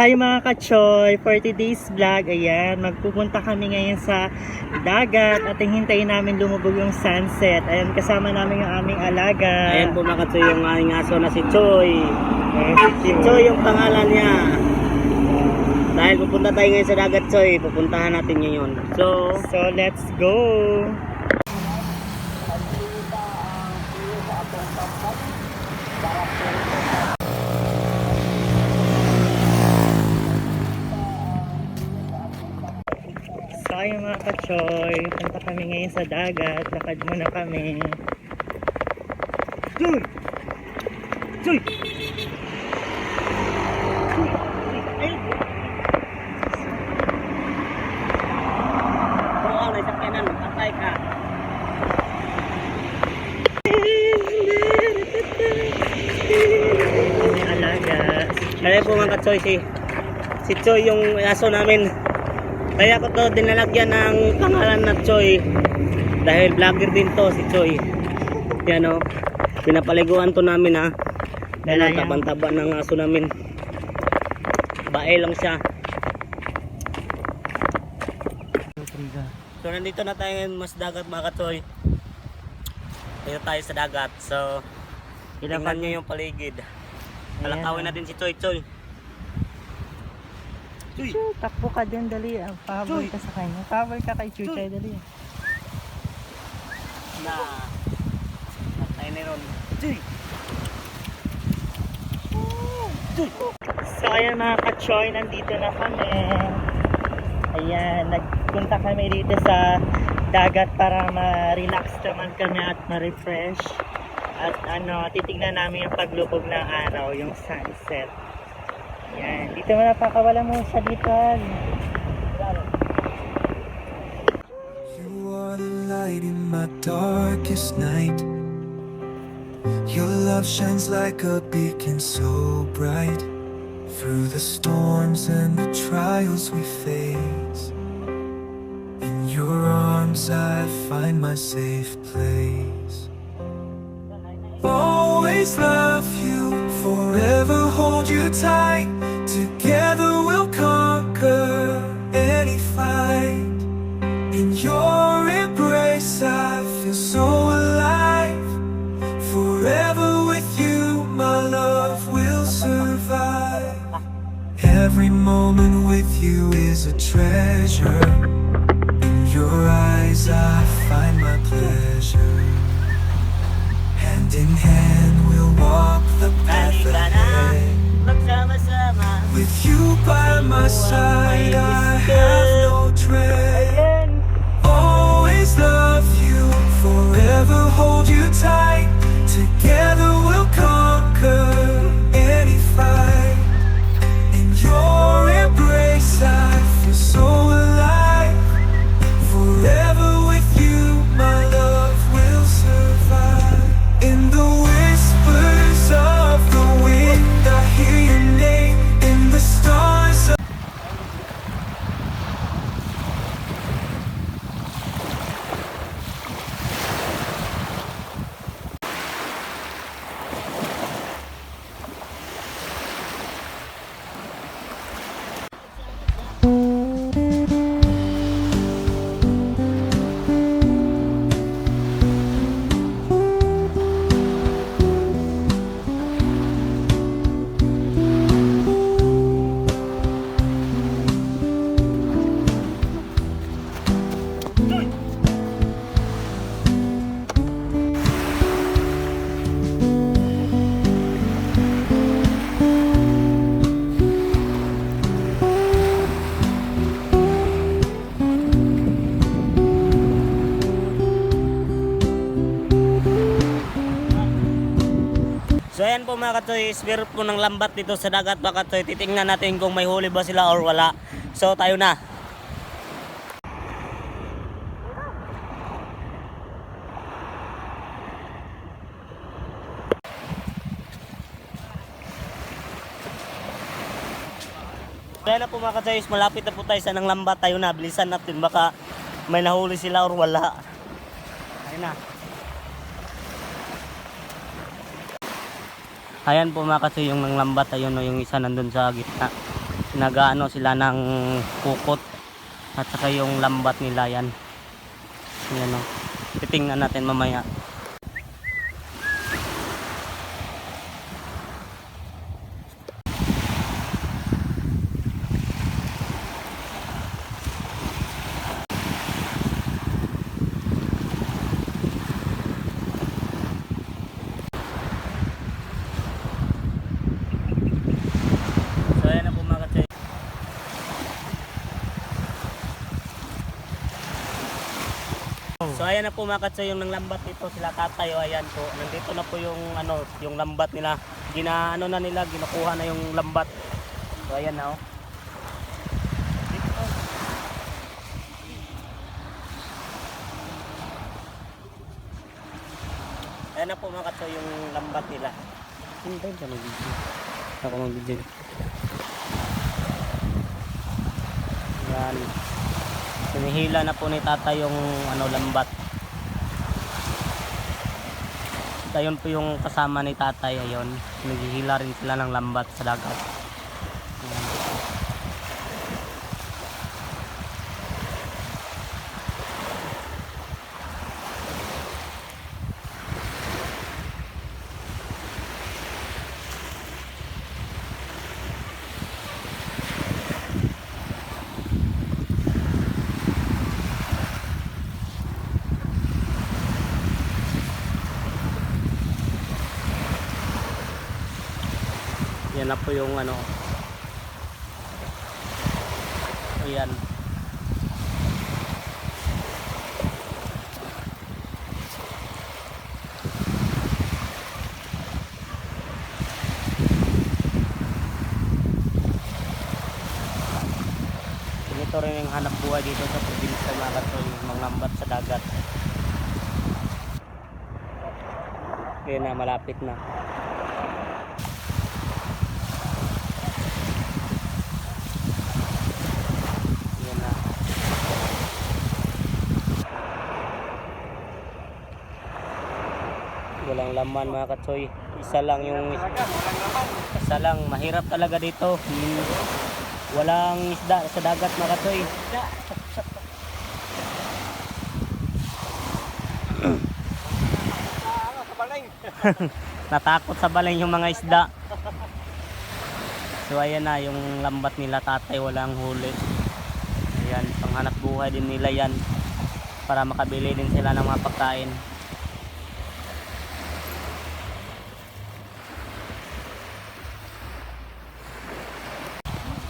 Hi mga kachoy, for today's vlog, ayan, magpupunta kami ngayon sa dagat at hintayin namin lumubog yung sunset. Ayan, kasama namin yung aming alaga. Ayan po mga kachoy, yung aming aso na si Choy. Ayan, Si Choy yung pangalan niya. Dahil pupunta tayo ngayon sa dagat, Choy, pupuntahan natin ngayon. So let's go! So ayun mga kachoy, punta kami ngayon sa dagat, lakad muna kami. Choy! Choy! Oo, naisakyanan, patay ka. Kami alaga. Ayan po mga kachoy, si Choy yung aso namin. Kaya ko to dinalagyan ng pangalan na Choy. Dahil vlogger din to si Choy. Yan o. Pinapaliguan to namin ha. Dala Dahil yan. taban-taba ng aso namin. Bae lang siya. So nandito na tayo ngayon mas dagat mga kachoy. Dito tayo sa dagat. So tingnan nyo yung paligid. Alakawin natin si Choy Choy. Choy! Chuy, takbo ka din, dali. Pahabol Chuy! ka sa kanya. Pahabol ka kay Chuchay, dali. Na patay na ron. Choy! So ayan mga kachoy, nandito na kami. Ayan, nagpunta kami dito sa dagat para ma-relax naman kami at ma-refresh. At titignan namin yung paglubog ng araw, yung sunset. Ayan, dito mo napakawala mo siya dito. You are the light in my darkest night. Your love shines like a beacon so bright. Through the storms and the trials we face, in your arms I find my safe place. Always love you, forever hold you tight. Together we'll conquer any fight. In your embrace I feel so alive. Forever with you my love will survive. Every moment with you is a treasure. In your eyes I find my pleasure. Hand in hand we'll walk the path ahead. Magsama-sama. With you by my side I have no dread. Always love you, forever hold you tight. Together we'll conquer any fight. In your embrace I feel so alive. Forever with you my love will survive. In the whispers of the wind I hear your name. In the stars So ayan po mga katoy, spirit po ng lambat dito sa dagat mga katoy. Titingnan natin kung may huli ba sila or wala. So tayo na. So ayan na po mga katoy, malapit na po tayo sa ng lambat. Tayo na, bilisan natin baka may nahuli sila or wala. Ayun na. Ayan po mga kasi yung nanglambat, ayun o, yung isa nandun sa gitna. nagaano sila ng kukot at saka yung lambat nila yan. Yan o. Titingnan natin mamaya. So ayan na po mga katsoy. So ayan na po mga katsoy, yung lambat dito sila tatay. O ayan po, nandito na po yung ano, yung lambat nila. Ginaano na nila, ginukuha na yung lambat. So ayan na oh. Dito. Ayan na po mga katsoy, yung lambat nila. Hindi ka mag-video. Ako mag-video. Yan. Sinihila na po ni tata yung ano, lambat. Ayun po yung kasama ni tatay. Ayun, naghihila rin sila ng lambat sa dagat. Ayan. Yan na po yung ano. Ayan. Ito rin yung hanap buhay dito sa probinsya mga katsoy, manglambat sa dagat. Ayan na, malapit na. Walang laman mga katsoy. Isa lang, mahirap talaga dito. Walang isda sa dagat mga katsoy. Natakot sa baling yung mga isda. So ayan na yung lambat nila tatay, walang huli. Ayan, panghanap buhay din nila yan para makabili din sila ng mga pagkain.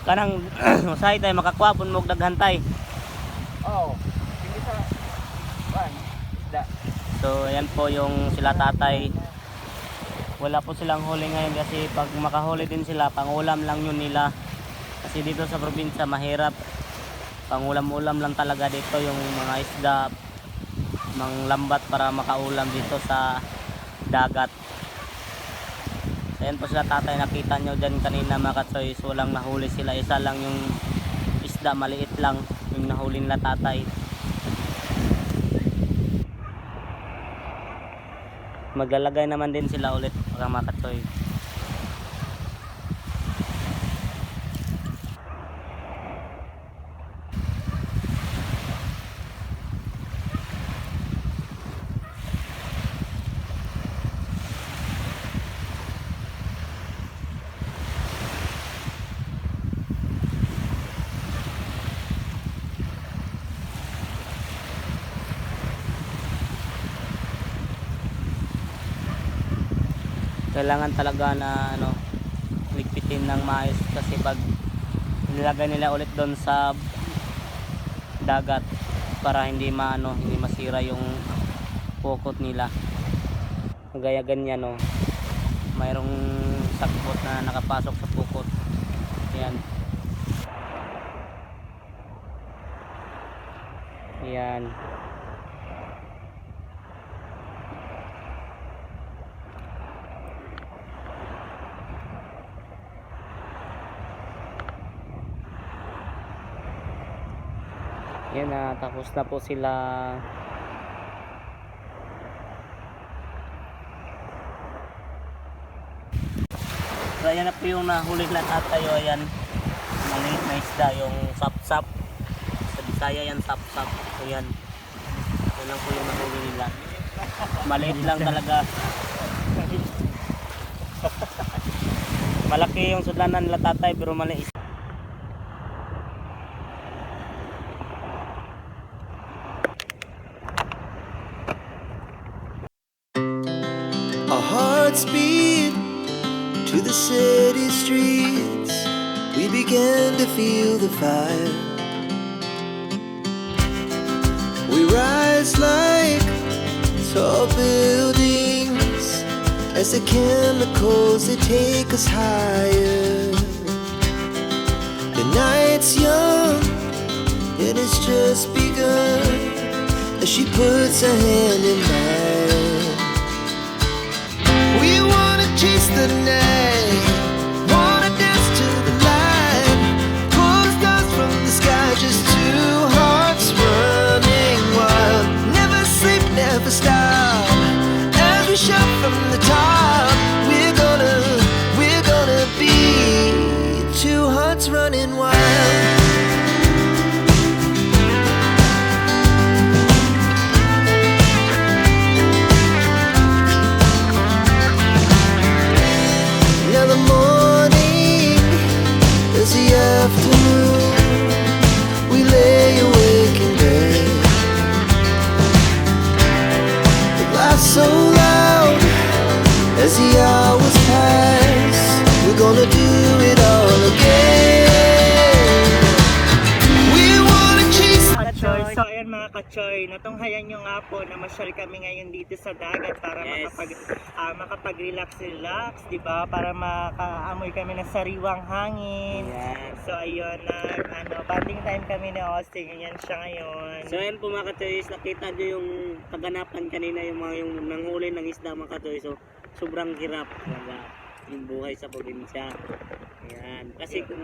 Kanang usahay tayo makakwapon mo og daghan tay. Oo. Hindi sa isda. So ayan po yung sila tatay. Wala po silang huli ngayon kasi pag makahuli din sila, pangulam lang yun nila. Kasi dito sa probinsya mahirap. Pangulam-ulam lang talaga dito yung mga isda, manglambat para makaulam dito sa dagat. Ayan po sila tatay, nakita nyo dyan kanina mga katsoy. So walang nahuli sila, isa lang yung isda, maliit lang yung nahuli nila tatay. Maglalagay naman din sila ulit mga katsoy. Kailangan talaga na ano, ligpitin ng maayos kasi pag nilagay nila ulit doon sa dagat para hindi hindi masira yung pokot nila. Kagaya ganyan no. Mayroong sakbot na nakapasok sa pokot. Ayan. Ayan. Yan na, tapos na po sila. So ayan na po yung nahuli na tatayo. Ayan, maliit na isda, yung sap-sap. Sa Bisaya yan, sap-sap. So yan. Yan lang po yung nahuli nila. Maliit lang talaga. Malaki yung sudlanan nila tatay pero maliit. Our hearts beat to the city streets. We began to feel the fire. We rise like tall buildings as the chemicals they take us higher. The night's young and it's just begun as she puts her hand in mine. We wanna chase the night, wanna dance to the light, pull the stars from the sky, just two hearts running wild. Never sleep, never stop, as we shout from the top. We're gonna be two hearts running wild. Now the morning is the afternoon. We lay awake in bed. The laugh so loud as the hours pass. We're gonna do it all again. We wanna chase Kachoy. So ayan mga kachoy, natunghayan nyo nga po na masyal kami ngayon dito sa dagat para Yes. makapag-relax, di ba? Para makaamoy kami ng sariwang hangin. Yes. So ayun, bonding time kami ni Austin, ganyan siya ngayon. So ayan po mga ka-choice, nakita nyo yung kaganapan kanina, yung mga yung nanghuli ng isda mga ka-choice. So sobrang hirap talaga yung buhay sa probinsya. Ayan. Kasi kung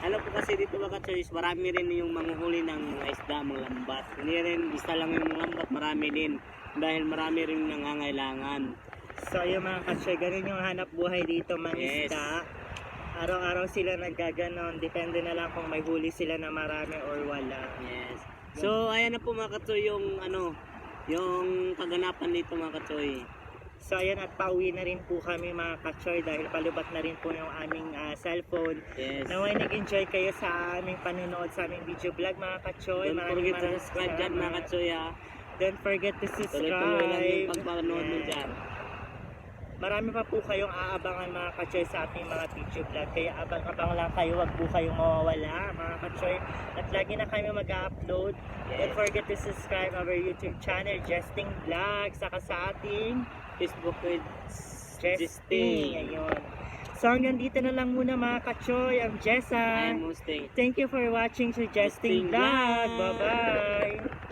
ano po kasi dito mga ka-choice, marami rin yung manguhuli ng isda, mga lambat. Hindi rin isa lang yung lambat, marami din. Dahil marami rin nangangailangan. So ayun mga kachoy, ganun yung hanap buhay dito mga Yes. isda. Araw-araw sila naggaganon, depende na lang kung may huli sila na marami or wala. Yes. So ayan na po mga ka-choy yung yung kaganapan dito mga ka-choy. So ayan, at pauwi na rin po kami mga kachoy dahil palubat na rin po yung aming cellphone. Yes. Naway nag-enjoy kayo sa aming panunood sa aming video vlog mga kachoy. Don't forget to subscribe dyan mga ka-choy ha. Don't forget to Tuloy-tuloy lang yung subscribe. pagpanood mo Yes. dyan. Marami pa po kayong aabangan mga kachoy sa ating mga video vlog. Kaya abang-abang lang kayo, wag po kayong mawawala mga kachoy. At lagi na kami mag-upload. Don't forget to subscribe our YouTube channel, Jesting Vlog. Saka sa ating Facebook page, Jesting. Ayun. So hanggang dito na lang muna mga kachoy. I'm Jessa. I'm Mustang. Thank you for watching sa Jesting Jesting Vlog. Vlog. Bye-bye.